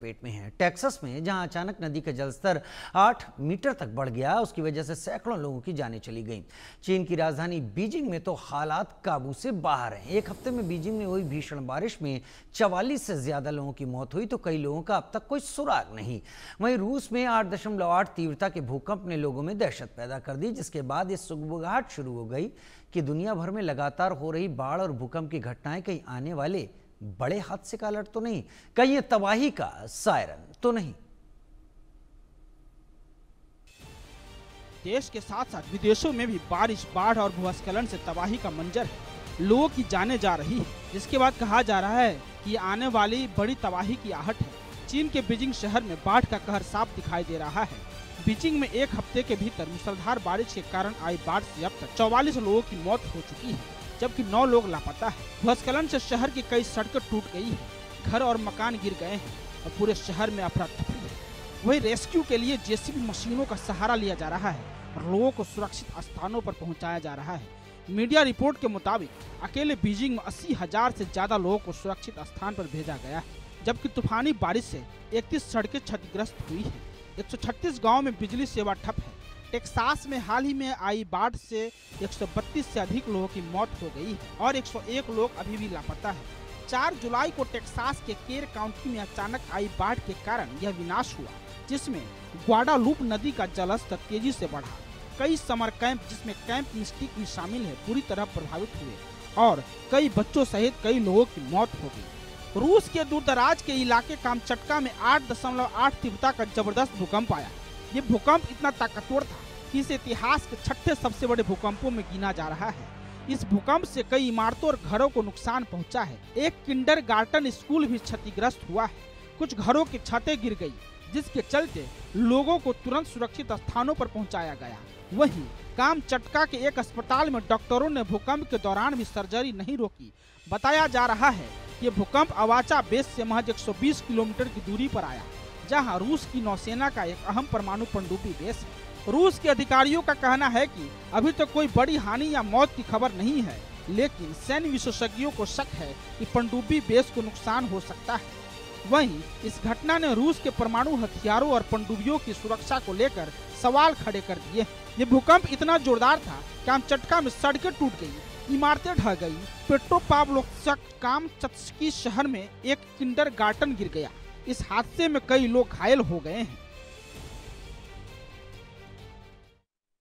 पेट में है। टेक्सास में जहां अचानक नदी का जलस्तर 8 मीटर तक बढ़ गया, उसकी वजह से सैकड़ों लोगों की जानें चली गईं। चीन की राजधानी बीजिंग में तो हालात काबू से बाहर हैं। एक हफ्ते में बीजिंग में हुई भीषण बारिश में 44 से ज्यादा लोगों की मौत हुई तो कई लोगों का अब तक कोई सुराग नहीं। वहीं रूस में 8.8 तीव्रता के भूकंप ने लोगों में दहशत पैदा कर दी, जिसके बाद ये सुगबुगाहट शुरू हो गई कि दुनिया भर में लगातार हो रही बाढ़ और भूकंप की घटनाएं कहीं आने वाले बड़े हादसे का अलर्ट तो नहीं, कहीं ये तबाही का सायरन तो नहीं। देश के साथ साथ विदेशों में भी बारिश, बाढ़ और भूस्खलन से तबाही का मंजर है। लोगों की जानें जा रही है, जिसके बाद कहा जा रहा है कि आने वाली बड़ी तबाही की आहट है। चीन के बीजिंग शहर में बाढ़ का कहर साफ दिखाई दे रहा है। बीजिंग में एक हफ्ते के भीतर मूसलाधार बारिश के कारण आई बाढ़ से अब तक 44 लोगों की मौत हो चुकी है, जबकि 9 लोग लापता है। भूस्खलन से शहर की कई सड़कें टूट गई है, घर और मकान गिर गए हैं और पूरे शहर में अफरा तफरी है। वही रेस्क्यू के लिए जेसीबी मशीनों का सहारा लिया जा रहा है और लोगों को सुरक्षित स्थानों पर पहुंचाया जा रहा है। मीडिया रिपोर्ट के मुताबिक अकेले बीजिंग में 80,000 से ज्यादा लोगों को सुरक्षित स्थान पर भेजा गया है, जबकि तूफानी बारिश से 31 सड़कें क्षतिग्रस्त हुई है। 136 गाँव में बिजली सेवा ठप है। टेक्सास में हाल ही में आई बाढ़ से 132 से अधिक लोगों की मौत हो गई है और 101 लोग अभी भी लापता है। 4 जुलाई को टेक्सास के केर काउंटी में अचानक आई बाढ़ के कारण यह विनाश हुआ, जिसमें ग्वाडालूप नदी का जलस्तर तेजी से बढ़ा। कई समर कैंप, जिसमें कैंप मिस्टिक भी शामिल है, पूरी तरह प्रभावित हुए और कई बच्चों सहित कई लोगों की मौत हो गई। रूस के दूरदराज के इलाके कामचटका में 8.8 तीव्रता का जबरदस्त भूकंप आया। ये भूकंप इतना ताकतवर था कि इसे इतिहास के 6ठे सबसे बड़े भूकंपों में गिना जा रहा है। इस भूकंप से कई इमारतों और घरों को नुकसान पहुंचा है। एक किंडरगार्टन स्कूल भी क्षतिग्रस्त हुआ है। कुछ घरों की छतें गिर गई, जिसके चलते लोगों को तुरंत सुरक्षित स्थानों पर पहुंचाया गया। वहीं कामचटका के एक अस्पताल में डॉक्टरों ने भूकंप के दौरान भी सर्जरी नहीं रोकी। बताया जा रहा है ये भूकंप अवाचा बेस से महज 120 किलोमीटर की दूरी पर आया, जहां रूस की नौसेना का एक अहम परमाणु पनडुब्बी बेस है। रूस के अधिकारियों का कहना है कि अभी तक कोई बड़ी हानि या मौत की खबर नहीं है, लेकिन सैन्य विशेषज्ञों को शक है कि पनडुब्बी बेस को नुकसान हो सकता है। वहीं इस घटना ने रूस के परमाणु हथियारों और पनडुब्बियों की सुरक्षा को लेकर सवाल खड़े कर दिए। ये भूकंप इतना जोरदार था कि कामचटका में सड़कें टूट गई, इमारतें ढह गई। पेट्रोपाव्लोव्स्क कामचत्स्की शहर में एक किंडरगार्टन गिर गया। इस हादसे में कई लोग घायल हो गए हैं।